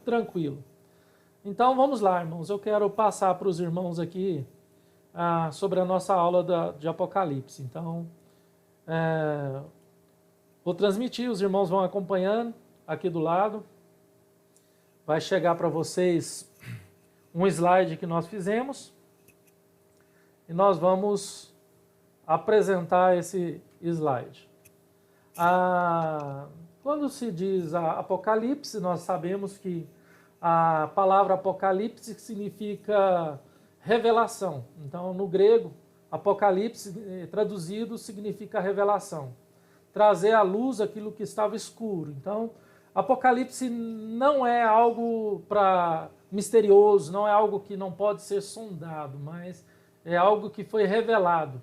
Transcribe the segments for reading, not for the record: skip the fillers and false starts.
tranquilo. Então vamos lá, irmãos. Eu quero passar para os irmãos aqui sobre a nossa aula de Apocalipse. Então, vou transmitir, os irmãos vão acompanhando aqui do lado. Vai chegar para vocês um slide que nós fizemos e nós vamos apresentar esse slide. Quando se diz Apocalipse, nós sabemos que a palavra Apocalipse significa revelação. Então, no grego, Apocalipse traduzido significa revelação. Trazer à luz aquilo que estava escuro. Então, Apocalipse não é algo misterioso, não é algo que não pode ser sondado, mas é algo que foi revelado.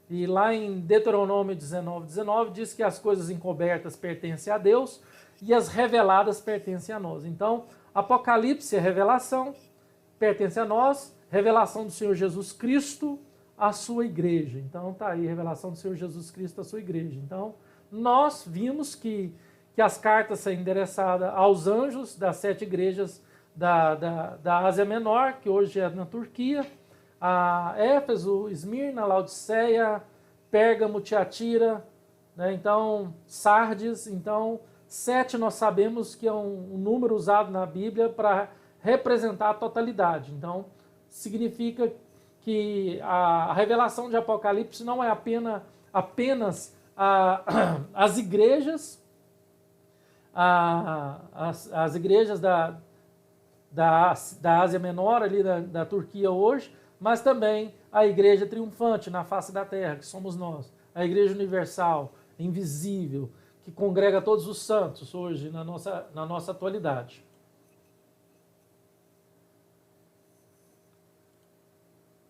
E lá em Deuteronômio 19:19 diz que as coisas encobertas pertencem a Deus e as reveladas pertencem a nós. Então, Apocalipse é revelação, pertence a nós, revelação do Senhor Jesus Cristo à sua igreja. Então, está aí, revelação do Senhor Jesus Cristo à sua igreja. Então, nós vimos que as cartas são endereçadas aos anjos das 7 igrejas da Ásia Menor, que hoje é na Turquia, a Éfeso, Esmirna, Laodiceia, Pérgamo, Tiatira, né? Então, Sardes. Então, 7 nós sabemos que é um número usado na Bíblia para representar a totalidade. Então, significa que a revelação de Apocalipse não é apenas as igrejas, as igrejas da Ásia Menor, ali da Turquia hoje, mas também a igreja triunfante na face da terra, que somos nós, a igreja universal, invisível, que congrega todos os santos hoje na nossa atualidade.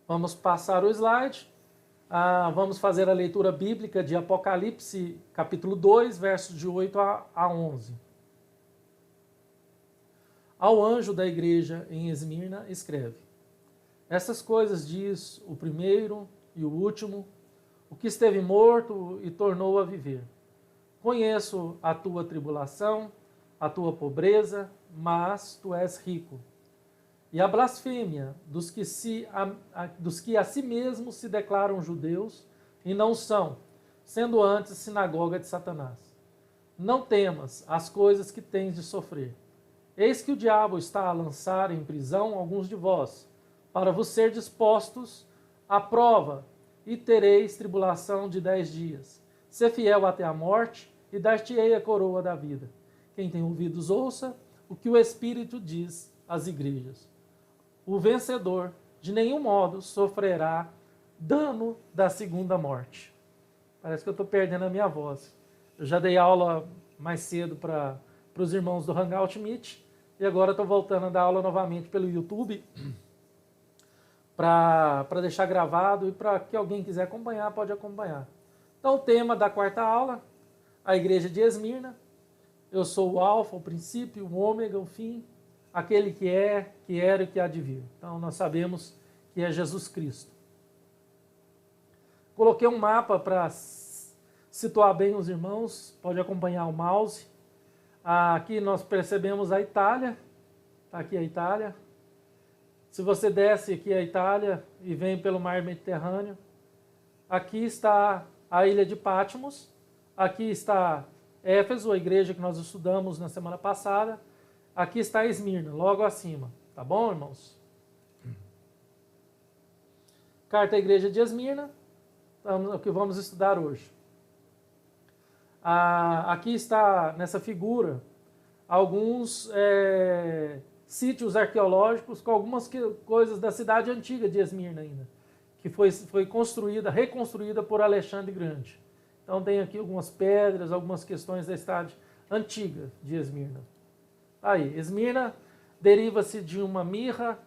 Vamos passar o slide. Vamos fazer a leitura bíblica de Apocalipse, capítulo 2, versos de 8 a 11. Ao anjo da igreja em Esmirna, escreve: essas coisas diz o primeiro e o último, o que esteve morto e tornou a viver. Conheço a tua tribulação, a tua pobreza, mas tu és rico. E a blasfêmia dos que a si mesmos se declaram judeus e não são, sendo antes sinagoga de Satanás. Não temas as coisas que tens de sofrer. Eis que o diabo está a lançar em prisão alguns de vós, para vos ser dispostos à prova, e tereis tribulação de 10 dias. Sê fiel até a morte, e dar-te-ei a coroa da vida. Quem tem ouvidos, ouça o que o Espírito diz às igrejas. O vencedor, de nenhum modo, sofrerá dano da segunda morte. Parece que eu estou perdendo a minha voz. Eu já dei aula mais cedo para os irmãos do Hangout Meet, e agora estou voltando a dar aula novamente pelo YouTube, para deixar gravado e para que alguém quiser acompanhar, pode acompanhar. Então, o tema da quarta aula, a igreja de Esmirna. Eu sou o alfa, o princípio, o ômega, o fim, aquele que é, que era e que há de vir. Então, nós sabemos que é Jesus Cristo. Coloquei um mapa para situar bem os irmãos, pode acompanhar o mouse. Aqui nós percebemos a Itália, está aqui a Itália. Se você desce aqui a Itália e vem pelo mar Mediterrâneo, aqui está a ilha de Patmos, aqui está Éfeso, a igreja que nós estudamos na semana passada, aqui está Esmirna, logo acima. Tá bom, irmãos? Carta à igreja de Esmirna, é o que vamos estudar hoje. Aqui está, nessa figura, alguns sítios arqueológicos com algumas coisas da cidade antiga de Esmirna ainda, que foi reconstruída por Alexandre Grande. Então tem aqui algumas pedras, algumas questões da cidade antiga de Esmirna. Aí, Esmirna deriva-se de uma mirra,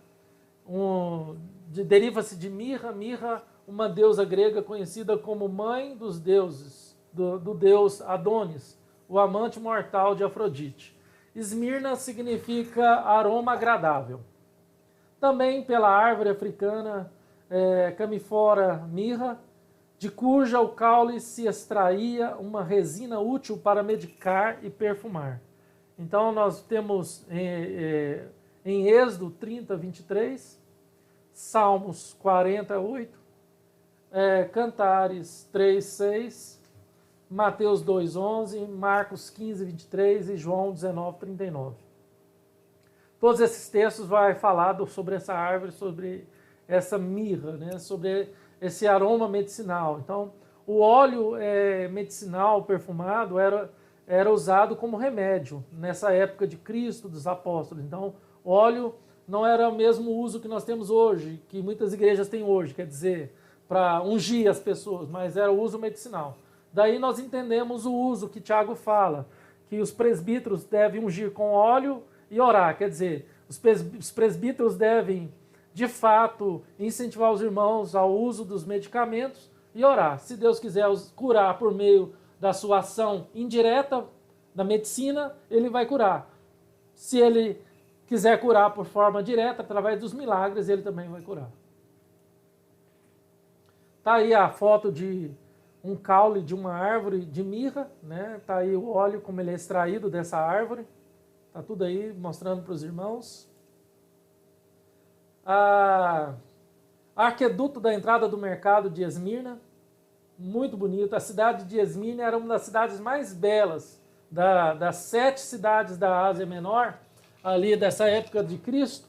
deriva-se de Mirra, uma deusa grega conhecida como mãe dos deuses, do deus Adonis, o amante mortal de Afrodite. Esmirna significa aroma agradável. Também pela árvore africana Camifora mirra, de cuja o caule se extraía uma resina útil para medicar e perfumar. Então nós temos em Êxodo 30, 23, Salmos 48, Cantares 3, 6, Mateus 2, 11, Marcos 15, 23 e João 19, 39. Todos esses textos vai falar sobre essa árvore, sobre essa mirra, né? Sobre esse aroma medicinal. Então, o óleo medicinal perfumado era usado como remédio nessa época de Cristo, dos apóstolos. Então, o óleo não era o mesmo uso que nós temos hoje, que muitas igrejas têm hoje, quer dizer, para ungir as pessoas, mas era o uso medicinal. Daí nós entendemos o uso que Tiago fala, que os presbíteros devem ungir com óleo e orar, quer dizer, os presbíteros devem, de fato, incentivar os irmãos ao uso dos medicamentos e orar. Se Deus quiser curar por meio da sua ação indireta da medicina, ele vai curar. Se ele quiser curar por forma direta, através dos milagres, ele também vai curar. Está aí a foto de um caule de uma árvore de mirra, né? Está aí o óleo, como ele é extraído dessa árvore. Está tudo aí mostrando para os irmãos. Arqueduto da entrada do mercado de Esmirna, muito bonito. A cidade de Esmirna era uma das cidades mais belas das 7 cidades da Ásia Menor, ali dessa época de Cristo,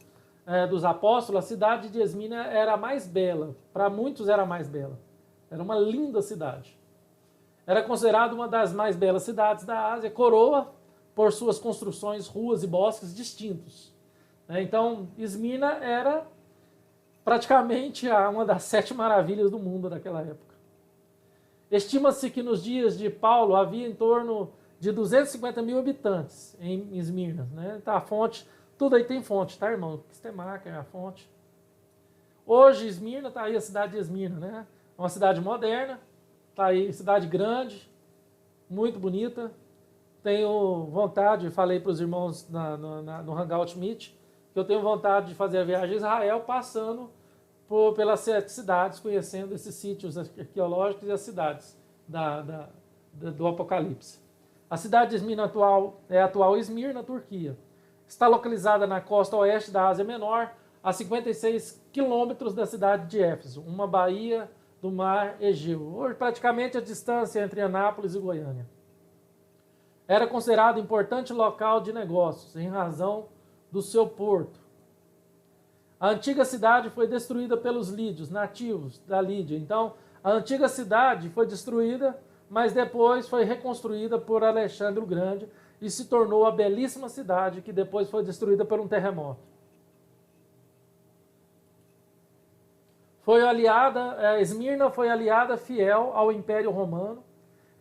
dos apóstolos. A cidade de Esmirna era a mais bela, para muitos era a mais bela. Era uma linda cidade. Era considerada uma das mais belas cidades da Ásia, coroa por suas construções, ruas e bosques distintos. Então, Esmirna era praticamente uma das 7 maravilhas do mundo naquela época. Estima-se que nos dias de Paulo havia em torno de 250 mil habitantes em Esmirna. Tá, a fonte, tudo aí tem fonte, tá, irmão? Stemacher é a fonte. Hoje, Esmirna, tá aí a cidade de Esmirna, né? É uma cidade moderna, tá aí, cidade grande, muito bonita. Tenho vontade, falei para os irmãos no Hangout Meet, que eu tenho vontade de fazer a viagem a Israel passando pelas 7 cidades, conhecendo esses sítios arqueológicos e as cidades do Apocalipse. A cidade de Esmirna é a atual Izmir, na Turquia. Está localizada na costa oeste da Ásia Menor, a 56 quilômetros da cidade de Éfeso, uma baía do mar Egeu. Hoje, praticamente a distância entre Anápolis e Goiânia. Era considerado importante local de negócios, em razão do seu porto. A antiga cidade foi destruída pelos lídios, nativos da Lídia. Então, a antiga cidade foi destruída, mas depois foi reconstruída por Alexandre o Grande e se tornou a belíssima cidade que depois foi destruída por um terremoto. Esmirna foi aliada fiel ao Império Romano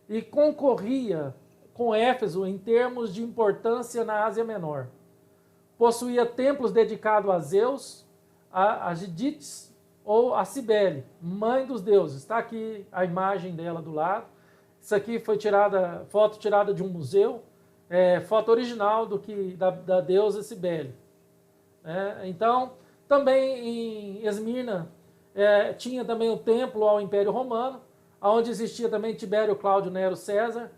e concorria com Éfeso em termos de importância na Ásia Menor. Possuía templos dedicados a Zeus, a Gidites ou a Cibele, mãe dos deuses. Está aqui a imagem dela do lado. Isso aqui foi foto tirada de um museu, foto original da deusa Cibele. Então, também em Esmirna tinha também o templo ao Império Romano, onde existia também Tibério Cláudio Nero César,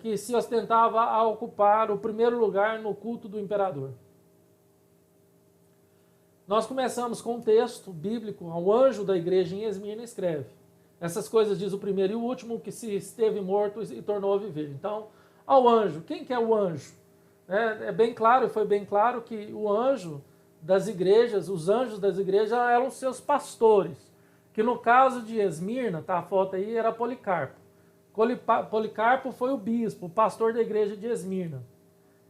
que se ostentava a ocupar o primeiro lugar no culto do imperador. Nós começamos com um texto bíblico, o anjo da igreja em Esmirna escreve: essas coisas diz o primeiro e o último, que se esteve morto e tornou a viver. Então, ao anjo, quem que é o anjo? Foi bem claro que o anjo das igrejas, os anjos das igrejas eram seus pastores, que no caso de Esmirna, tá a foto aí, era Policarpo. Policarpo foi o bispo, o pastor da igreja de Esmirna.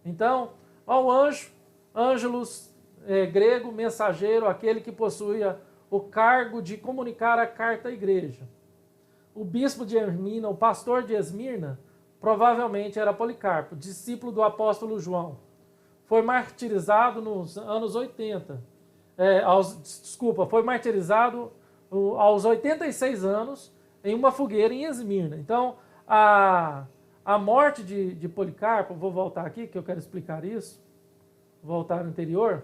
Então, ao anjo, ângelos, grego, mensageiro, aquele que possuía o cargo de comunicar a carta à igreja. O bispo de Esmirna, o pastor de Esmirna, provavelmente era Policarpo, discípulo do apóstolo João. Foi martirizado nos anos 80. Foi martirizado aos 86 anos em uma fogueira em Esmirna. Então, a morte de Policarpo, vou voltar aqui que eu quero explicar isso, voltar no anterior.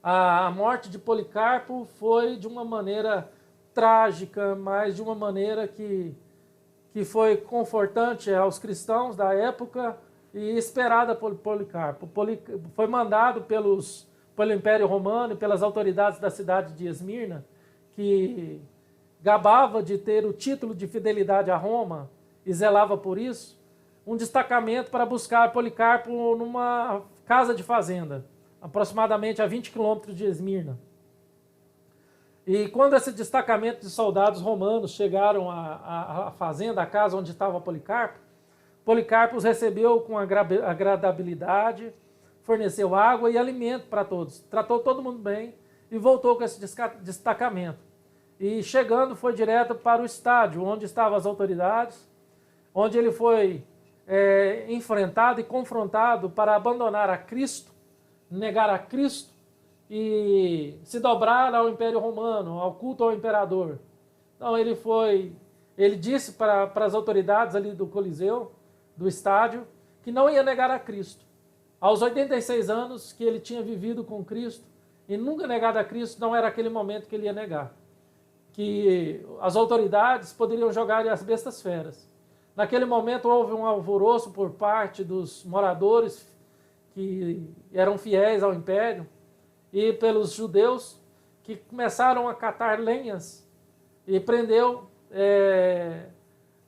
A morte de Policarpo foi de uma maneira trágica, mas de uma maneira que foi confortante aos cristãos da época e esperada por Policarpo. Foi mandado pelo Império Romano e pelas autoridades da cidade de Esmirna, que gabava de ter o título de fidelidade a Roma e zelava por isso, um destacamento para buscar Policarpo numa casa de fazenda, aproximadamente a 20 quilômetros de Esmirna. E quando esse destacamento de soldados romanos chegaram à fazenda, à casa onde estava Policarpo, Policarpo os recebeu com agradabilidade, forneceu água e alimento para todos, tratou todo mundo bem e voltou com esse destacamento. E chegando foi direto para o estádio, onde estavam as autoridades, onde ele foi enfrentado e confrontado para abandonar a Cristo, negar a Cristo e se dobrar ao Império Romano, ao culto ao imperador. Então ele disse para as autoridades ali do Coliseu, do estádio, que não ia negar a Cristo. Aos 86 anos que ele tinha vivido com Cristo e nunca negado a Cristo, não era aquele momento que ele ia negar. Que as autoridades poderiam jogar as bestas feras. Naquele momento houve um alvoroço por parte dos moradores que eram fiéis ao Império e pelos judeus que começaram a catar lenhas e prendeu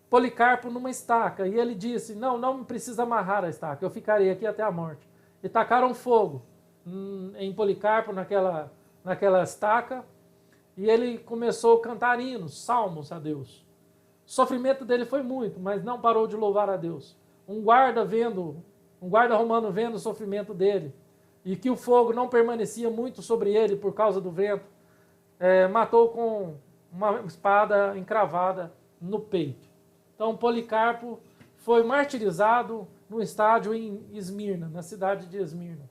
Policarpo numa estaca. E ele disse, não me precisa amarrar a estaca, eu ficarei aqui até a morte. E tacaram fogo em Policarpo naquela estaca e ele começou a cantar hinos, salmos a Deus. O sofrimento dele foi muito, mas não parou de louvar a Deus. Um guarda romano vendo o sofrimento dele e que o fogo não permanecia muito sobre ele por causa do vento, matou com uma espada encravada no peito. Então Policarpo foi martirizado no estádio em Esmirna, na cidade de Esmirna.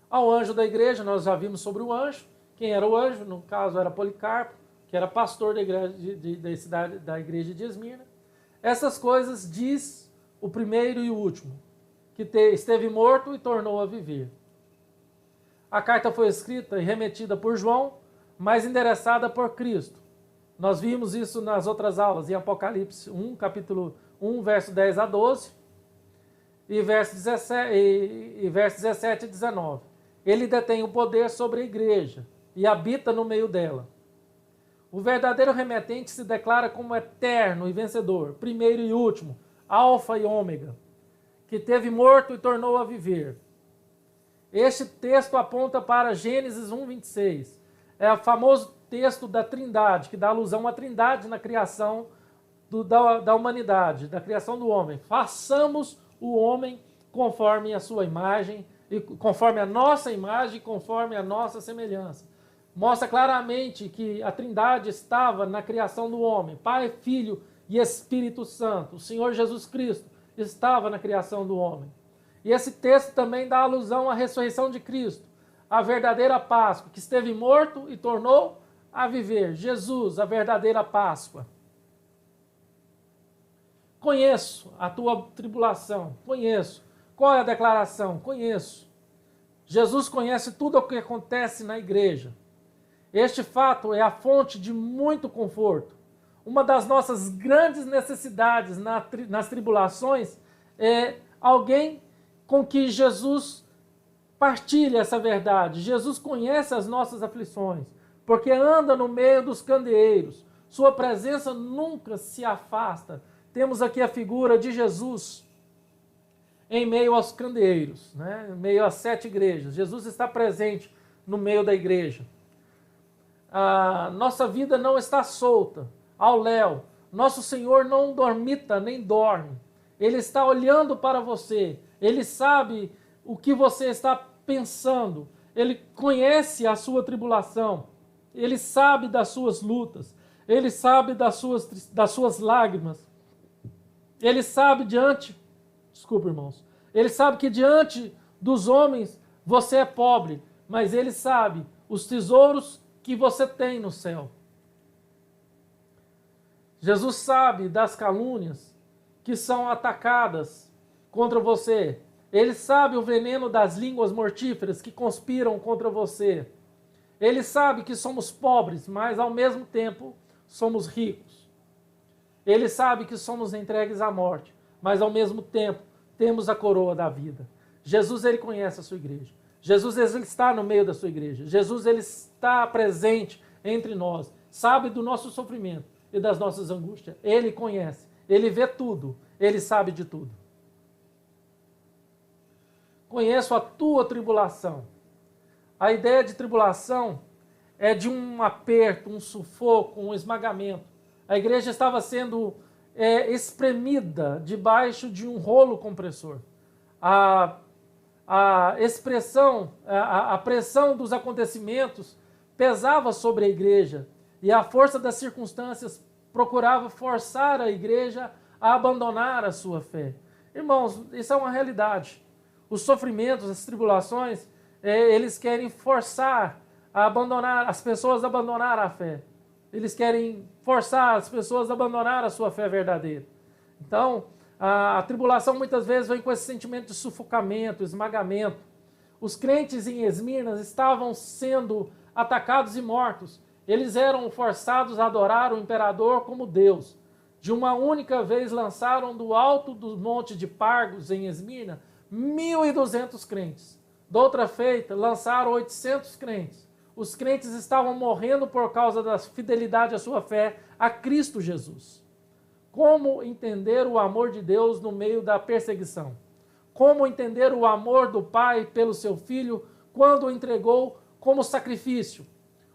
Ao anjo da igreja, nós já vimos sobre o anjo. Quem era o anjo? No caso era Policarpo, que era pastor da igreja de Esmirna. Essas coisas diz o primeiro e o último, que esteve morto e tornou a viver. A carta foi escrita e remetida por João, mas endereçada por Cristo. Nós vimos isso nas outras aulas, em Apocalipse 1, capítulo 1, verso 10 a 12, e verso 17 e 19. Ele detém o poder sobre a igreja e habita no meio dela. O verdadeiro remetente se declara como eterno e vencedor, primeiro e último, alfa e ômega, que teve morto e tornou a viver. Este texto aponta para Gênesis 1:26. É o famoso texto da Trindade, que dá alusão à Trindade na criação da humanidade, da criação do homem. Façamos o homem conforme a sua imagem, e conforme a nossa imagem, conforme a nossa semelhança. Mostra claramente que a Trindade estava na criação do homem. Pai, Filho e Espírito Santo. O Senhor Jesus Cristo estava na criação do homem. E esse texto também dá alusão à ressurreição de Cristo, a verdadeira Páscoa, que esteve morto e tornou a viver. Jesus, a verdadeira Páscoa. Conheço a tua tribulação, conheço. Qual é a declaração? Conheço. Jesus conhece tudo o que acontece na igreja. Este fato é a fonte de muito conforto. Uma das nossas grandes necessidades nas tribulações é alguém com que Jesus partilha essa verdade. Jesus conhece as nossas aflições, porque anda no meio dos candeeiros. Sua presença nunca se afasta. Temos aqui a figura de Jesus em meio aos candeeiros, né? Em meio às 7 igrejas. Jesus está presente no meio da igreja. A nossa vida não está solta ao léu. Nosso Senhor não dormita nem dorme. Ele está olhando para você. Ele sabe o que você está pensando. Ele conhece a sua tribulação. Ele sabe das suas lutas. Ele sabe das suas lágrimas. Ele sabe Ele sabe que diante dos homens você é pobre, mas ele sabe os tesouros que você tem no céu. Jesus sabe das calúnias que são atacadas contra você. Ele sabe o veneno das línguas mortíferas que conspiram contra você. Ele sabe que somos pobres, mas ao mesmo tempo somos ricos. Ele sabe que somos entregues à morte, mas ao mesmo tempo temos a coroa da vida. Jesus, ele conhece a sua igreja. Jesus, ele está no meio da sua igreja. Jesus, ele está presente entre nós, sabe do nosso sofrimento e das nossas angústias. Ele conhece, ele vê tudo, ele sabe de tudo. Conheço a tua tribulação. A ideia de tribulação é de um aperto, um sufoco, um esmagamento. A igreja estava sendo espremida debaixo de um rolo compressor. A expressão, a pressão dos acontecimentos pesava sobre a igreja e a força das circunstâncias procurava forçar a igreja a abandonar a sua fé. Irmãos, isso é uma realidade. Os sofrimentos, as tribulações, eles querem forçar as pessoas a abandonar a fé. Eles querem forçar as pessoas a abandonar a sua fé verdadeira. Então, a tribulação muitas vezes vem com esse sentimento de sufocamento, esmagamento. Os crentes em Esmirna estavam sendo atacados e mortos. Eles eram forçados a adorar o imperador como Deus. De uma única vez lançaram do alto do monte de Pargos, em Esmirna, 1.200 crentes. Da outra feita, lançaram 800 crentes. Os crentes estavam morrendo por causa da fidelidade à sua fé a Cristo Jesus. Como entender o amor de Deus no meio da perseguição? Como entender o amor do Pai pelo seu Filho quando o entregou como sacrifício?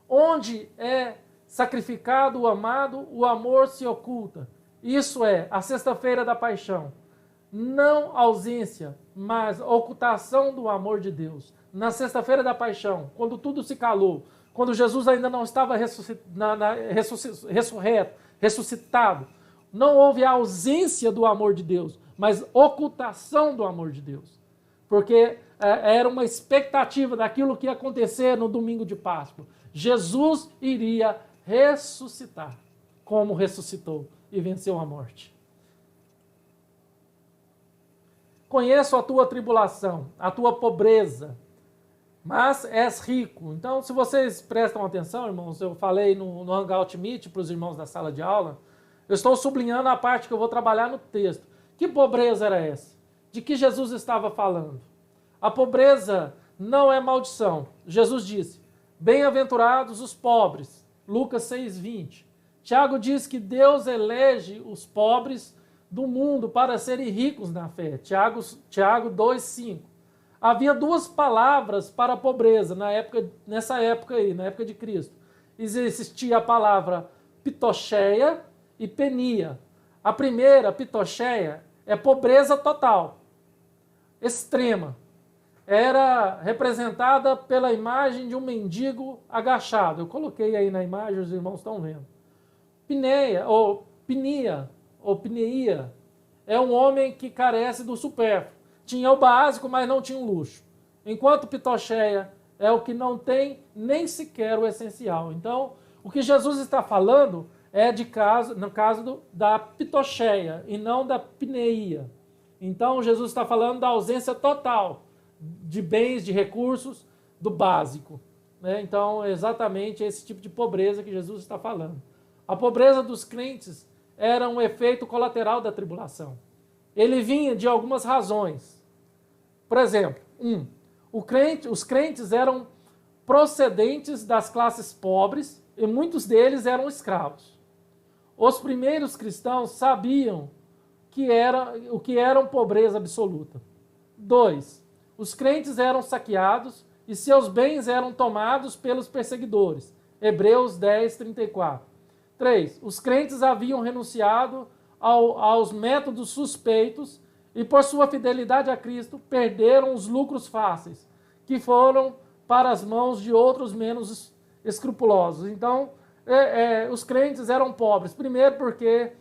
Onde é sacrificado o amado, o amor se oculta. Isso é a sexta-feira da paixão. Não ausência, mas ocultação do amor de Deus. Na sexta-feira da paixão, quando tudo se calou, quando Jesus ainda não estava ressuscitado, não houve a ausência do amor de Deus, mas ocultação do amor de Deus. Porque era uma expectativa daquilo que ia acontecer no domingo de Páscoa. Jesus iria ressuscitar, como ressuscitou e venceu a morte. Conheço a tua tribulação, a tua pobreza, mas és rico. Então, se vocês prestam atenção, irmãos, eu falei no Hangout Meet para os irmãos da sala de aula, eu estou sublinhando a parte que eu vou trabalhar no texto. Que pobreza era essa? De que Jesus estava falando? A pobreza não é maldição. Jesus disse, bem-aventurados os pobres. Lucas 6:20. Tiago diz que Deus elege os pobres do mundo para serem ricos na fé. Tiago 2:5. Havia duas palavras para a pobreza nessa época aí, na época de Cristo. Existia a palavra pitocheia e penia. A primeira, pitocheia, é pobreza total, extrema. Era representada pela imagem de um mendigo agachado. Eu coloquei aí na imagem, os irmãos estão vendo. Pineia, ou pineia, é um homem que carece do supérfluo. Tinha o básico, mas não tinha o luxo. Enquanto pitocheia é o que não tem nem sequer o essencial. Então, o que Jesus está falando é no caso da pitocheia e não da pineia. Então, Jesus está falando da ausência total de bens, de recursos, do básico. Né? Então, é exatamente esse tipo de pobreza que Jesus está falando. A pobreza dos crentes era um efeito colateral da tribulação. Ele vinha de algumas razões. Por exemplo, os crentes eram procedentes das classes pobres e muitos deles eram escravos. Os primeiros cristãos sabiam o que era pobreza absoluta. 2. Os crentes eram saqueados e seus bens eram tomados pelos perseguidores. Hebreus 10:34. 3. Os crentes haviam renunciado aos métodos suspeitos e, por sua fidelidade a Cristo, perderam os lucros fáceis, que foram para as mãos de outros menos escrupulosos. Então, os crentes eram pobres. Primeiro porque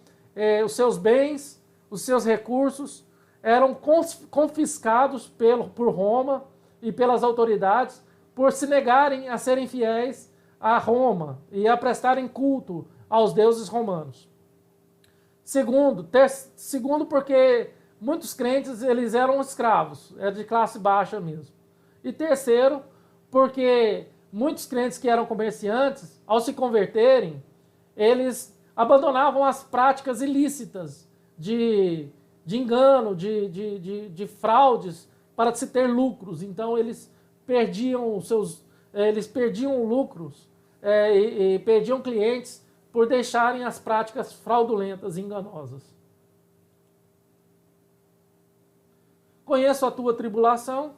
os seus bens, os seus recursos eram confiscados por Roma e pelas autoridades por se negarem a serem fiéis a Roma e a prestarem culto aos deuses romanos. Segundo, porque muitos crentes eles eram escravos, de classe baixa mesmo. E terceiro, porque muitos crentes que eram comerciantes, ao se converterem, eles abandonavam as práticas ilícitas de de engano, de fraudes para se ter lucros. Então eles perdiam lucros e perdiam clientes por deixarem as práticas fraudulentas e enganosas. Conheço a tua tribulação,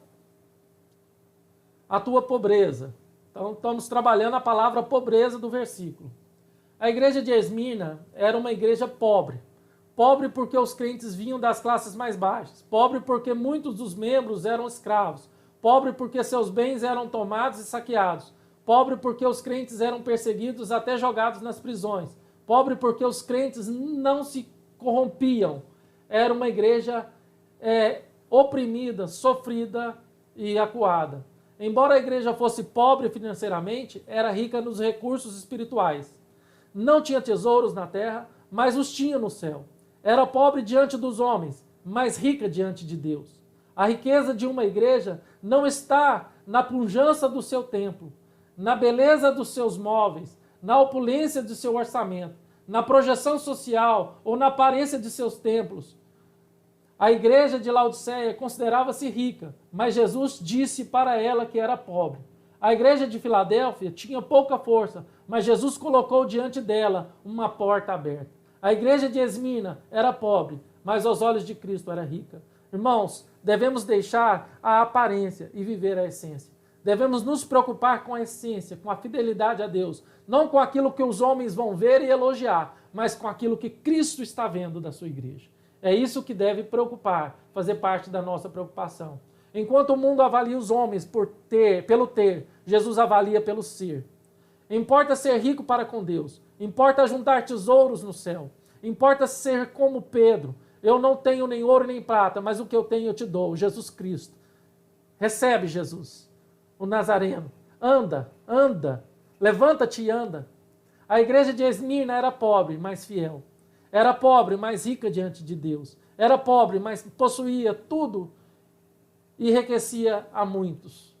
a tua pobreza. Então, estamos trabalhando a palavra pobreza do versículo. A igreja de Esmirna era uma igreja pobre. Pobre porque os crentes vinham das classes mais baixas. Pobre porque muitos dos membros eram escravos. Pobre porque seus bens eram tomados e saqueados. Pobre porque os crentes eram perseguidos até jogados nas prisões. Pobre porque os crentes não se corrompiam. Era uma igreja oprimida, sofrida e acuada. Embora a igreja fosse pobre financeiramente, era rica nos recursos espirituais. Não tinha tesouros na terra, mas os tinha no céu. Era pobre diante dos homens, mas rica diante de Deus. A riqueza de uma igreja não está na pujança do seu templo, na beleza dos seus móveis, na opulência de seu orçamento, na projeção social ou na aparência de seus templos. A igreja de Laodiceia considerava-se rica, mas Jesus disse para ela que era pobre. A igreja de Filadélfia tinha pouca força, mas Jesus colocou diante dela uma porta aberta. A igreja de Esmirna era pobre, mas aos olhos de Cristo era rica. Irmãos, devemos deixar a aparência e viver a essência. Devemos nos preocupar com a essência, com a fidelidade a Deus, não com aquilo que os homens vão ver e elogiar, mas com aquilo que Cristo está vendo da sua igreja. É isso que deve preocupar, fazer parte da nossa preocupação. Enquanto o mundo avalia os homens pelo ter, Jesus avalia pelo ser. Importa ser rico para com Deus. Importa juntar tesouros no céu. Importa ser como Pedro. Eu não tenho nem ouro nem prata, mas o que eu tenho eu te dou, Jesus Cristo. Recebe, Jesus, o Nazareno. Anda, anda. Levanta-te e anda. A igreja de Esmirna era pobre, mas fiel. Era pobre, mas rica diante de Deus. Era pobre, mas possuía tudo e enriquecia a muitos.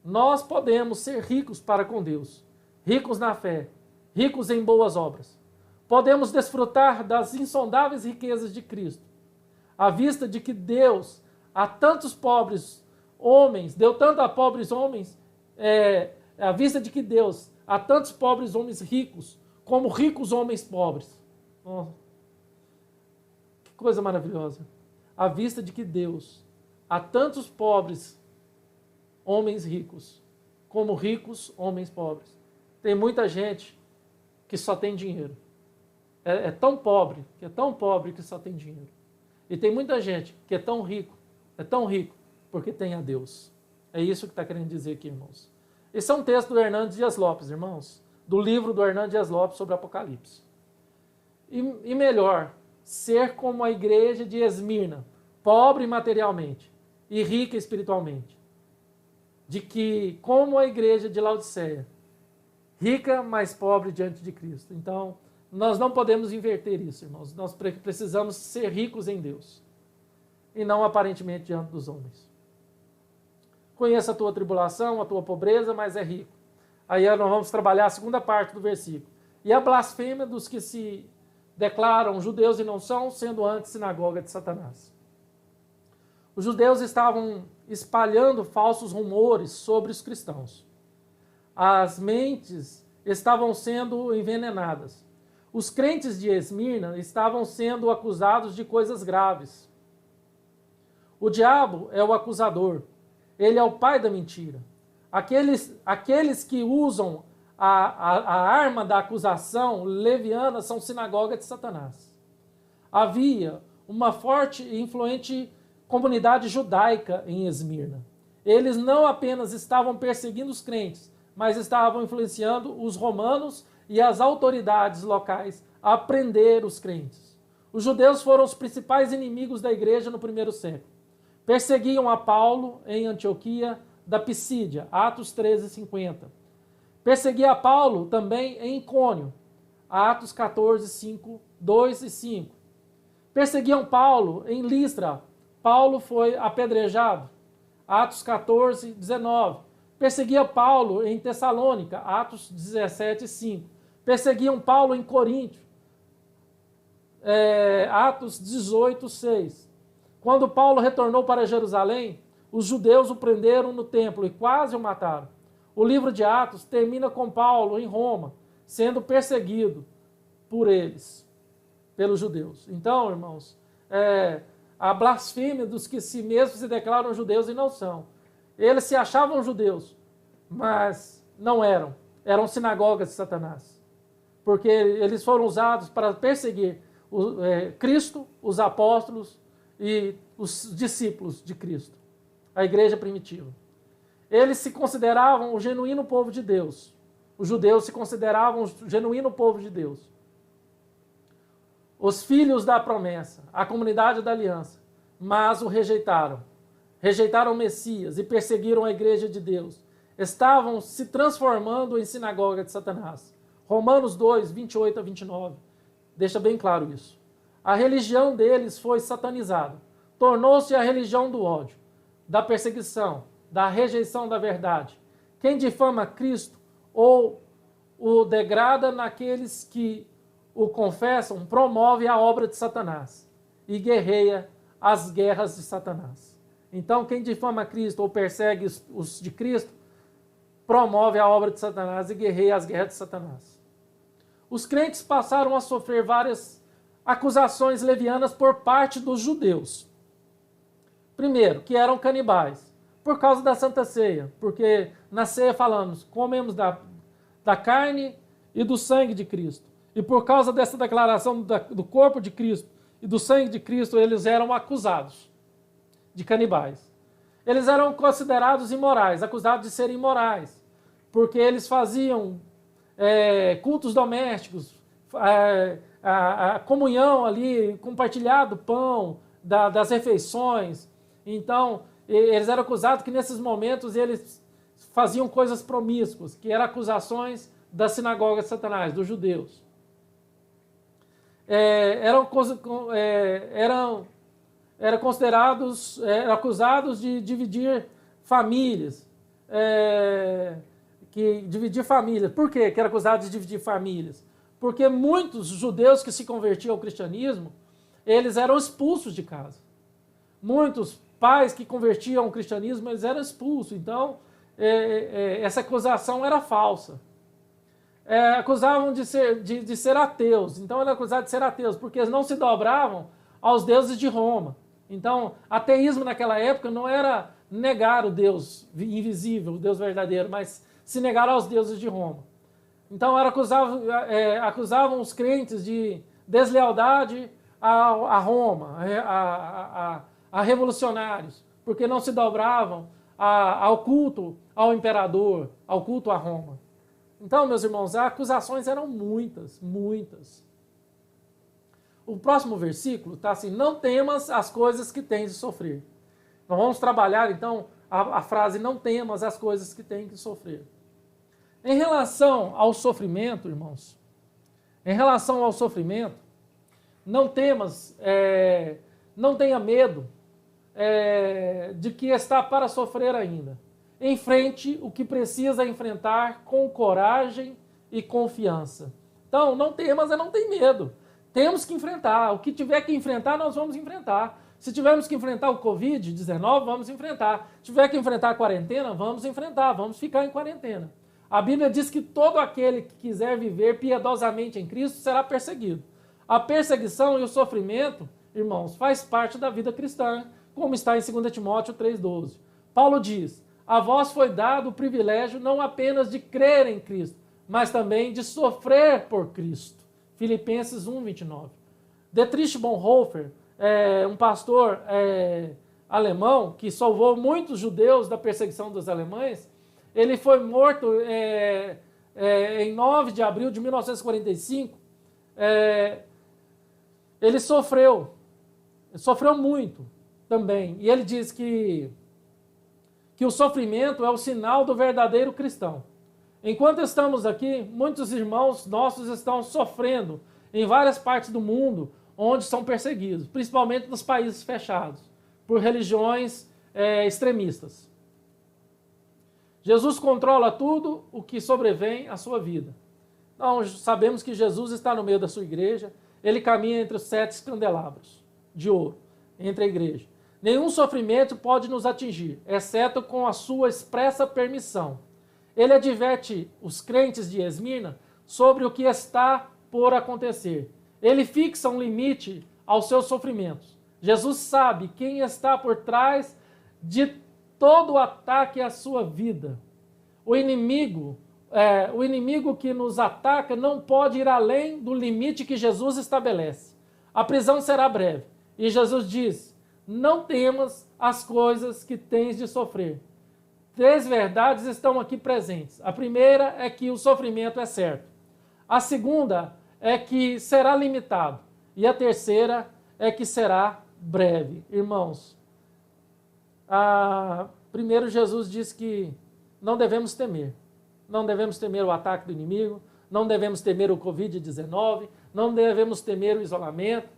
Nós podemos ser ricos para com Deus, ricos na fé, ricos em boas obras. Podemos desfrutar das insondáveis riquezas de Cristo, à vista de que Deus a tantos pobres homens, deu tanto a pobres homens, à vista de que Deus a tantos pobres homens ricos, como ricos homens pobres. Oh, que coisa maravilhosa. À vista de que Deus há tantos pobres homens ricos, como ricos homens pobres. Tem muita gente que só tem dinheiro. É tão pobre que só tem dinheiro. E tem muita gente que é tão rico, porque tem a Deus. É isso que está querendo dizer aqui, irmãos. Esse é um texto do Hernandes Dias Lopes, irmãos, do livro do Hernandes Dias Lopes sobre Apocalipse. E melhor, ser como a igreja de Esmirna, pobre materialmente e rica espiritualmente. De que, como a igreja de Laodiceia, rica, mas pobre diante de Cristo. Então, nós não podemos inverter isso, irmãos. Nós precisamos ser ricos em Deus e não aparentemente diante dos homens. Conheça a tua tribulação, a tua pobreza, mas é rico. Aí nós vamos trabalhar a segunda parte do versículo. E a blasfêmia dos que se declaram judeus e não são, sendo antes sinagoga de Satanás. Os judeus estavam espalhando falsos rumores sobre os cristãos. As mentes estavam sendo envenenadas. Os crentes de Esmirna estavam sendo acusados de coisas graves. O diabo é o acusador. Ele é o pai da mentira. Aqueles que usam a arma da acusação leviana são sinagoga de Satanás. Havia uma forte e influente comunidade judaica em Esmirna. Eles não apenas estavam perseguindo os crentes, mas estavam influenciando os romanos e as autoridades locais a prender os crentes. Os judeus foram os principais inimigos da igreja no primeiro século. Perseguiam a Paulo em Antioquia da Pisídia, Atos 13:50. Perseguia a Paulo também em Icônio, Atos 14:5, 2 e 5. Perseguiam Paulo em Listra. Paulo foi apedrejado, Atos 14:19. Perseguia Paulo em Tessalônica, Atos 17:5. Perseguiam Paulo em Coríntio, Atos 18, 6. Quando Paulo retornou para Jerusalém, os judeus o prenderam no templo e quase o mataram. O livro de Atos termina com Paulo em Roma, sendo perseguido por eles, pelos judeus. Então, irmãos, a blasfêmia dos que si mesmos se declaram judeus e não são. Eles se achavam judeus, mas não eram. Eram sinagogas de Satanás. Porque eles foram usados para perseguir Cristo, os apóstolos e os discípulos de Cristo, a igreja primitiva. Eles se consideravam o genuíno povo de Deus. Os judeus se consideravam o genuíno povo de Deus. Os filhos da promessa, a comunidade da aliança, mas o rejeitaram. Rejeitaram o Messias e perseguiram a igreja de Deus. Estavam se transformando em sinagoga de Satanás. Romanos 2, 28 a 29. Deixa bem claro isso. A religião deles foi satanizada. Tornou-se a religião do ódio, da perseguição, da rejeição da verdade. Quem difama Cristo ou o degrada naqueles que o confessam, promove a obra de Satanás e guerreia as guerras de Satanás. Então, quem difama Cristo ou persegue os de Cristo, promove a obra de Satanás e guerreia as guerras de Satanás. Os crentes passaram a sofrer várias acusações levianas por parte dos judeus. Primeiro, que eram canibais, por causa da Santa Ceia, porque na ceia falamos, comemos da carne e do sangue de Cristo. E por causa dessa declaração do corpo de Cristo e do sangue de Cristo, eles eram acusados de canibais. Eles eram considerados imorais, acusados de serem imorais, porque eles faziam cultos domésticos, a comunhão ali, compartilhado pão das refeições. Então, eles eram acusados que nesses momentos eles faziam coisas promíscuas, que eram acusações da sinagoga de Satanás, dos judeus. Eram acusados de dividir famílias. Dividir famílias. Por quê que era acusado de dividir famílias? Porque muitos judeus que se convertiam ao cristianismo, eles eram expulsos de casa. Muitos pais que convertiam ao cristianismo, eles eram expulsos. Então, essa acusação era falsa. Acusavam de ser ateus. Então, eram acusados de ser ateus, porque eles não se dobravam aos deuses de Roma. Então, ateísmo naquela época não era negar o Deus invisível, o Deus verdadeiro, mas se negar aos deuses de Roma. Então, acusavam os crentes de deslealdade a Roma, a revolucionários, porque não se dobravam ao culto ao imperador, ao culto a Roma. Então, meus irmãos, as acusações eram muitas, muitas. O próximo versículo está assim: não temas as coisas que tens de sofrer. Nós vamos trabalhar, então, a frase não temas as coisas que tens de sofrer. Em relação ao sofrimento, irmãos, não temas, não tenha medo de que está para sofrer ainda. Enfrente o que precisa enfrentar com coragem e confiança. Então, não temas, não tem medo. Temos que enfrentar. O que tiver que enfrentar, nós vamos enfrentar. Se tivermos que enfrentar o Covid-19, vamos enfrentar. Se tiver que enfrentar a quarentena, vamos enfrentar. Vamos ficar em quarentena. A Bíblia diz que todo aquele que quiser viver piedosamente em Cristo será perseguido. A perseguição e o sofrimento, irmãos, faz parte da vida cristã, como está em 2 Timóteo 3,12. Paulo diz: a vós foi dado o privilégio não apenas de crer em Cristo, mas também de sofrer por Cristo. Filipenses 1,29. Dietrich Bonhoeffer, um pastor alemão que salvou muitos judeus da perseguição dos alemães, ele foi morto em 9 de abril de 1945. Ele sofreu muito também. E ele diz que o sofrimento é o sinal do verdadeiro cristão. Enquanto estamos aqui, muitos irmãos nossos estão sofrendo em várias partes do mundo onde são perseguidos, principalmente nos países fechados, por religiões extremistas. Jesus controla tudo o que sobrevém à sua vida. Então, sabemos que Jesus está no meio da sua igreja, ele caminha entre os 7 candelabros de ouro, entre a igreja. Nenhum sofrimento pode nos atingir, exceto com a sua expressa permissão. Ele adverte os crentes de Esmirna sobre o que está por acontecer. Ele fixa um limite aos seus sofrimentos. Jesus sabe quem está por trás de todo o ataque à sua vida. O inimigo que nos ataca não pode ir além do limite que Jesus estabelece. A prisão será breve. E Jesus diz: não temas as coisas que tens de sofrer. 3 verdades estão aqui presentes. A primeira é que o sofrimento é certo. A segunda é que será limitado. E a terceira é que será breve. Irmãos, primeiro Jesus disse que não devemos temer. Não devemos temer o ataque do inimigo, não devemos temer o Covid-19, não devemos temer o isolamento,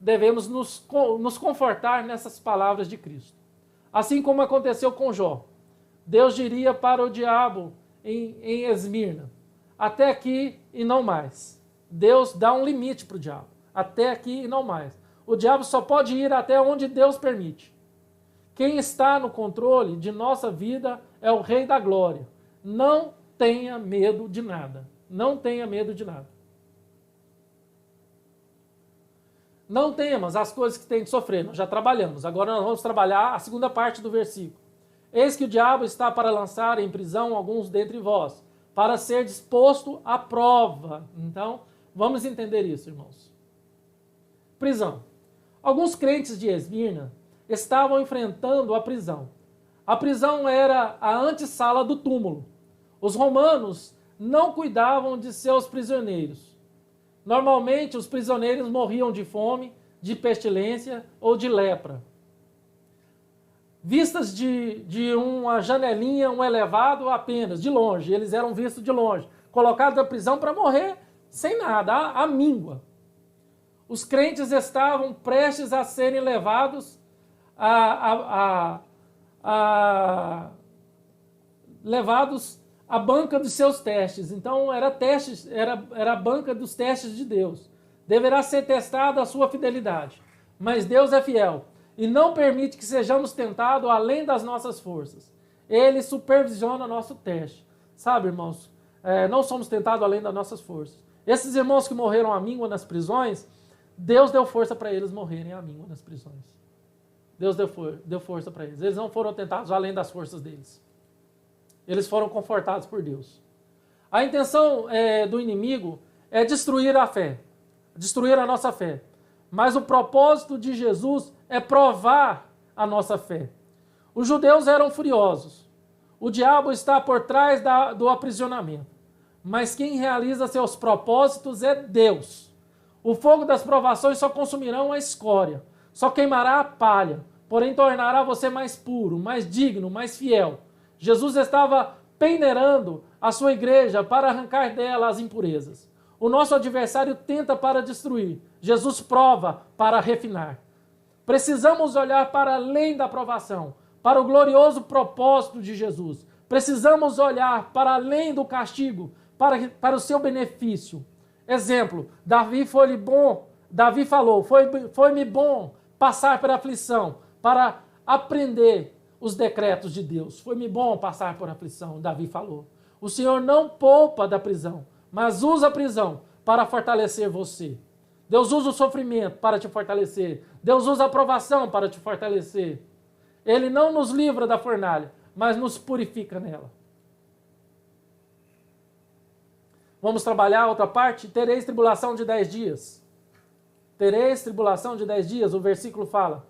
devemos nos confortar nessas palavras de Cristo. Assim como aconteceu com Jó. Deus diria para o diabo em Esmirna: até aqui e não mais. Deus dá um limite para o diabo. Até aqui e não mais. O diabo só pode ir até onde Deus permite. Quem está no controle de nossa vida é o Rei da Glória. Não tenha medo de nada. Não tenha medo de nada. Não temas as coisas que tem de sofrer. Nós já trabalhamos. Agora nós vamos trabalhar a segunda parte do versículo. Eis que o diabo está para lançar em prisão alguns dentre vós, para ser disposto à prova. Então, vamos entender isso, irmãos. Prisão. Alguns crentes de Esmirna estavam enfrentando a prisão. A prisão era a antessala do túmulo. Os romanos não cuidavam de seus prisioneiros. Normalmente, os prisioneiros morriam de fome, de pestilência ou de lepra. Vistas de uma janelinha, um elevado apenas, de longe. Eles eram vistos de longe. Colocados na prisão para morrer sem nada, à míngua. Os crentes estavam prestes a serem levados levados à banca dos seus testes. Então, era a banca dos testes de Deus. Deverá ser testada a sua fidelidade. Mas Deus é fiel e não permite que sejamos tentados além das nossas forças. Ele supervisiona nosso teste. Sabe, irmãos, não somos tentados além das nossas forças. Esses irmãos que morreram à míngua nas prisões, Deus deu força para eles morrerem à míngua nas prisões. Deus deu força para eles. Eles não foram tentados além das forças deles. Eles foram confortados por Deus. A intenção do inimigo é destruir a fé, destruir a nossa fé. Mas o propósito de Jesus é provar a nossa fé. Os judeus eram furiosos. O diabo está por trás do aprisionamento. Mas quem realiza seus propósitos é Deus. O fogo das provações só consumirão a escória, só queimará a palha, porém tornará você mais puro, mais digno, mais fiel. Jesus estava peneirando a sua igreja para arrancar dela as impurezas. O nosso adversário tenta para destruir. Jesus prova para refinar. Precisamos olhar para além da provação, para o glorioso propósito de Jesus. Precisamos olhar para além do castigo, para o seu benefício. Exemplo, Davi falou, foi-me bom passar por aflição, para aprender os decretos de Deus. Foi-me bom passar por aflição, Davi falou. O Senhor não poupa da prisão, mas usa a prisão para fortalecer você. Deus usa o sofrimento para te fortalecer. Deus usa a provação para te fortalecer. Ele não nos livra da fornalha, mas nos purifica nela. Vamos trabalhar a outra parte? Tereis tribulação de 10 dias. Tereis tribulação de 10 dias, o versículo fala.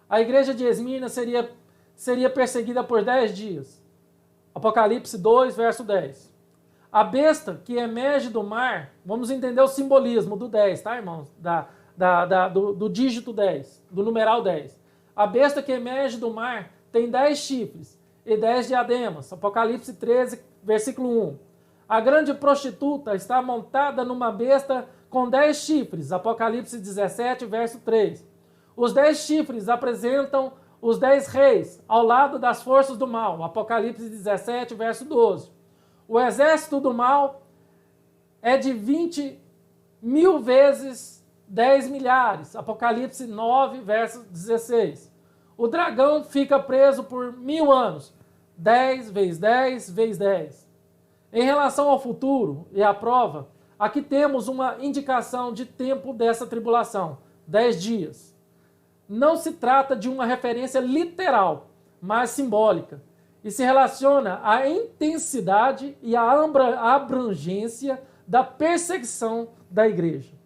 A igreja de Esmirna seria perseguida por 10 dias. Apocalipse 2, verso 10. A besta que emerge do mar, vamos entender o simbolismo do 10, tá, irmãos? Do dígito 10, do numeral 10. A besta que emerge do mar tem 10 chifres e 10 diademas. Apocalipse 13, versículo 1. A grande prostituta está montada numa besta com 10 chifres. Apocalipse 17, verso 3. Os 10 chifres apresentam os 10 reis ao lado das forças do mal. Apocalipse 17, verso 12. O exército do mal é de 20 1000 vezes 10 milhares. Apocalipse 9, verso 16. O dragão fica preso por 1000 anos. 10 vezes 10 vezes 10. Em relação ao futuro e à prova, aqui temos uma indicação de tempo dessa tribulação. 10 dias. Não se trata de uma referência literal, mas simbólica. E se relaciona à intensidade e à abrangência da perseguição da igreja.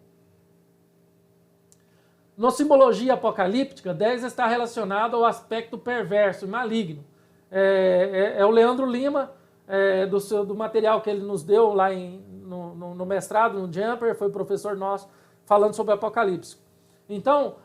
Na simbologia apocalíptica, 10 está relacionado ao aspecto perverso e maligno. É o Leandro Lima, do material que ele nos deu lá no mestrado, no Jumper, foi professor nosso, falando sobre Apocalipse. Então,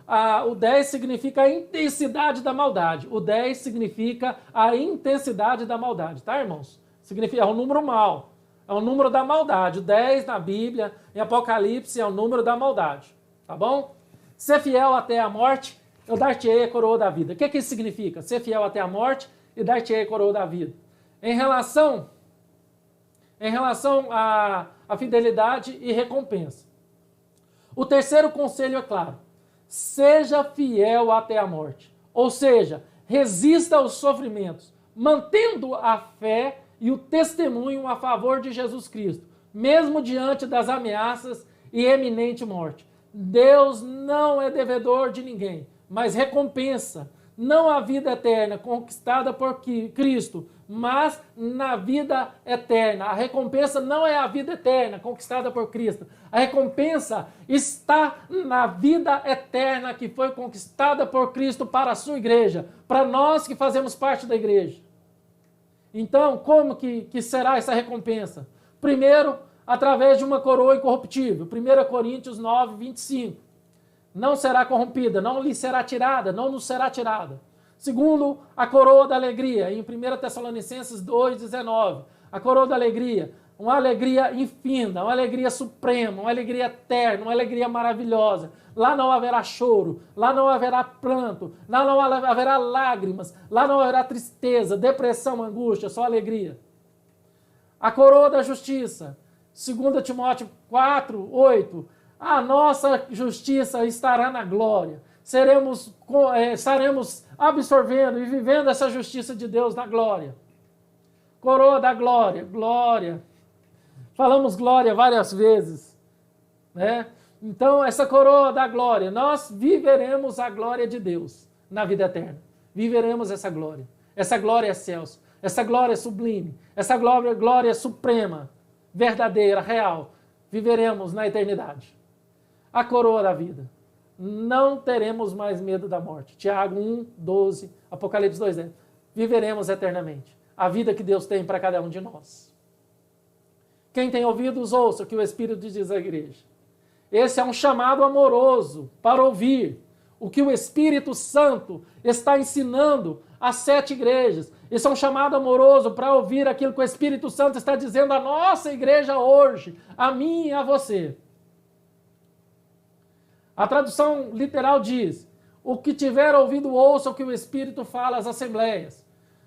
o 10 significa a intensidade da maldade. O 10 significa a intensidade da maldade, tá, irmãos? Significa, é um número mau, é o número da maldade. O 10 na Bíblia, em Apocalipse, é o número da maldade, tá bom? Ser fiel até a morte, eu dar-te-ei a coroa da vida. O que isso significa? Ser fiel até a morte e dar-te-ei a coroa da vida. Em relação à fidelidade e recompensa. O terceiro conselho é claro. Seja fiel até a morte. Ou seja, resista aos sofrimentos, mantendo a fé e o testemunho a favor de Jesus Cristo, mesmo diante das ameaças e eminente morte. Deus não é devedor de ninguém, mas recompensa, não a vida eterna conquistada por Cristo, mas na vida eterna. A recompensa não é a vida eterna conquistada por Cristo. A recompensa está na vida eterna que foi conquistada por Cristo para a sua igreja, para nós que fazemos parte da igreja. Então, como que será essa recompensa? Primeiro, através de uma coroa incorruptível. 1 Coríntios 9, 25. Não será corrompida, não lhe será tirada, não nos será tirada. Segundo, a coroa da alegria, em 1 Tessalonicenses 2, 19. A coroa da alegria, uma alegria infinda, uma alegria suprema, uma alegria eterna, uma alegria maravilhosa. Lá não haverá choro, lá não haverá pranto, lá não haverá lágrimas, lá não haverá tristeza, depressão, angústia, só alegria. A coroa da justiça, 2 Timóteo 4, 8. A nossa justiça estará na glória. Estaremos absorvendo e vivendo essa justiça de Deus na glória. Coroa da glória, glória. Falamos glória várias vezes, né? Então, essa coroa da glória, nós viveremos a glória de Deus na vida eterna. Viveremos essa glória. Essa glória é excelsa, essa glória é sublime, essa glória é suprema, verdadeira, real. Viveremos na eternidade. A coroa da vida. Não teremos mais medo da morte. Tiago 1, 12, Apocalipse 2, 10. Viveremos eternamente. A vida que Deus tem para cada um de nós. Quem tem ouvidos, ouça o que o Espírito diz à igreja. Esse é um chamado amoroso para ouvir o que o Espírito Santo está ensinando às 7 igrejas. Esse é um chamado amoroso para ouvir aquilo que o Espírito Santo está dizendo à nossa igreja hoje, a mim e a você. A tradução literal diz: o que tiver ouvido, ouça o que o Espírito fala às assembleias.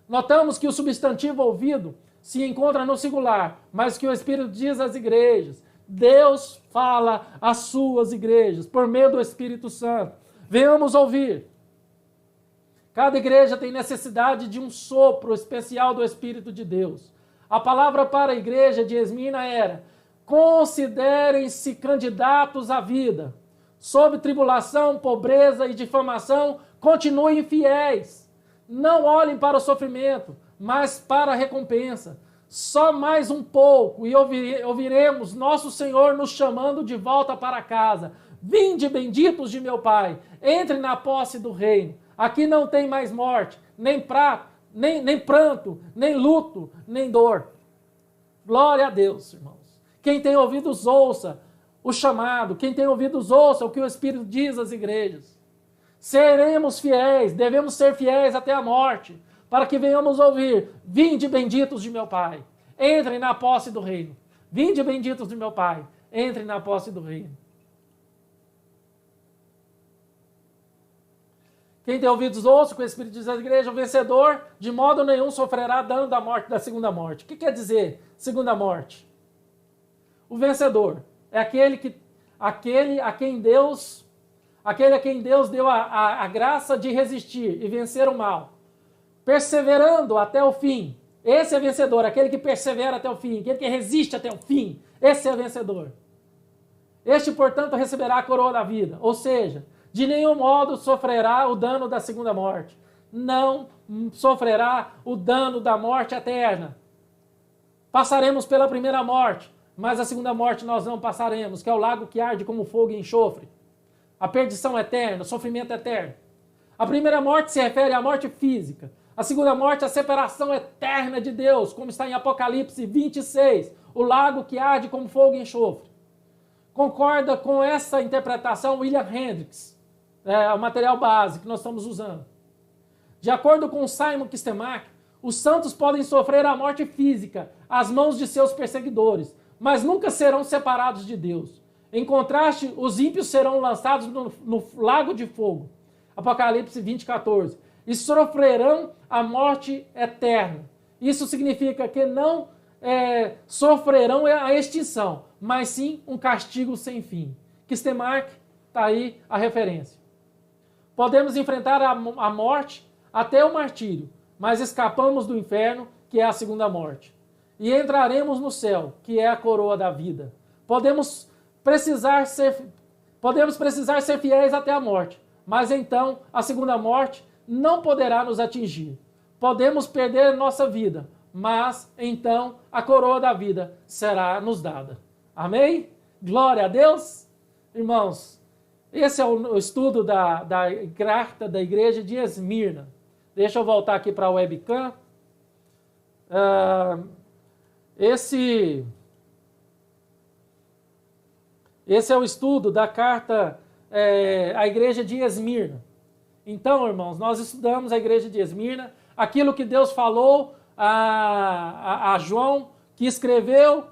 Notamos que o substantivo ouvido se encontra no singular, mas que o Espírito diz às igrejas. Deus fala às suas igrejas, por meio do Espírito Santo. Venhamos ouvir. Cada igreja tem necessidade de um sopro especial do Espírito de Deus. A palavra para a igreja de Esmina era: considerem-se candidatos à vida. Sob tribulação, pobreza e difamação, continuem fiéis. Não olhem para o sofrimento, mas para a recompensa. Só mais um pouco e ouviremos nosso Senhor nos chamando de volta para casa. Vinde, benditos de meu Pai, entre na posse do reino. Aqui não tem mais morte, nem pranto, nem luto, nem dor. Glória a Deus, irmãos. Quem tem ouvidos, ouça o chamado. Quem tem ouvidos, ouça o que o Espírito diz às igrejas. Seremos fiéis, devemos ser fiéis até a morte, para que venhamos ouvir: vinde, benditos de meu Pai, entrem na posse do reino. Vinde, benditos de meu Pai, entrem na posse do reino. Quem tem ouvidos, ouça o que o Espírito diz à igreja: o vencedor de modo nenhum sofrerá dano da morte, da segunda morte. O que quer dizer segunda morte? O vencedor é aquele que aquele a quem Deus deu a graça de resistir e vencer o mal, perseverando até o fim. Esse é vencedor, aquele que persevera até o fim, aquele que resiste até o fim. Esse é vencedor. Este, portanto, receberá a coroa da vida, ou seja, de nenhum modo sofrerá o dano da segunda morte. Não sofrerá o dano da morte eterna. Passaremos pela primeira morte, mas a segunda morte nós não passaremos, que é o lago que arde como fogo e enxofre. A perdição eterna, o sofrimento eterno. A primeira morte se refere à morte física. A segunda morte, a separação eterna de Deus, como está em Apocalipse 26, o lago que arde como fogo e enxofre. Concorda com essa interpretação William Hendricks, o material base que nós estamos usando. De acordo com Simon Kistemaker, os santos podem sofrer a morte física às mãos de seus perseguidores, mas nunca serão separados de Deus. Em contraste, os ímpios serão lançados no lago de fogo, Apocalipse 20:14, e sofrerão a morte eterna. Isso significa que não sofrerão a extinção, mas sim um castigo sem fim. Kistemaker, está aí a referência. Podemos enfrentar a morte até o martírio, mas escapamos do inferno, que é a segunda morte. E entraremos no céu, que é a coroa da vida. Podemos precisar ser fiéis até a morte, mas então a segunda morte não poderá nos atingir. Podemos perder nossa vida, mas então a coroa da vida será nos dada. Amém? Glória a Deus. Irmãos, esse é o estudo da carta da igreja de Esmirna. Deixa eu voltar aqui para a webcam. Esse é o estudo da carta à igreja de Esmirna. Então, irmãos, nós estudamos a igreja de Esmirna, aquilo que Deus falou a João, que escreveu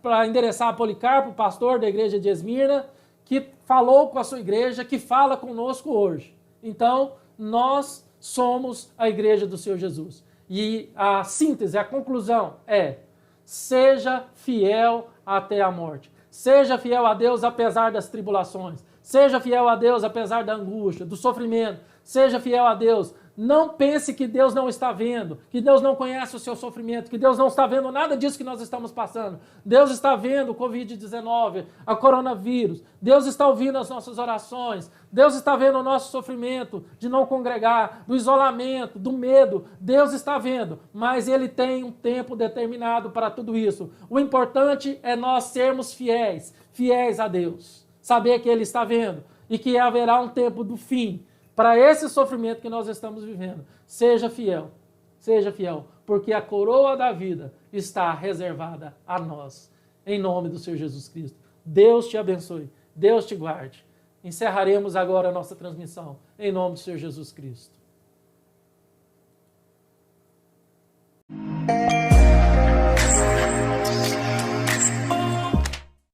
para endereçar a Policarpo, pastor da igreja de Esmirna, que falou com a sua igreja, que fala conosco hoje. Então, nós somos a igreja do Senhor Jesus. E a síntese, a conclusão é: seja fiel até a morte. Seja fiel a Deus apesar das tribulações. Seja fiel a Deus apesar da angústia, do sofrimento. Seja fiel a Deus. Não pense que Deus não está vendo, que Deus não conhece o seu sofrimento, que Deus não está vendo nada disso que nós estamos passando. Deus está vendo o Covid-19, a coronavírus. Deus está ouvindo as nossas orações. Deus está vendo o nosso sofrimento de não congregar, do isolamento, do medo. Deus está vendo, mas Ele tem um tempo determinado para tudo isso. O importante é nós sermos fiéis a Deus. Saber que Ele está vendo e que haverá um tempo do fim para esse sofrimento que nós estamos vivendo. Seja fiel, porque a coroa da vida está reservada a nós, em nome do Senhor Jesus Cristo. Deus te abençoe, Deus te guarde. Encerraremos agora a nossa transmissão, em nome do Senhor Jesus Cristo.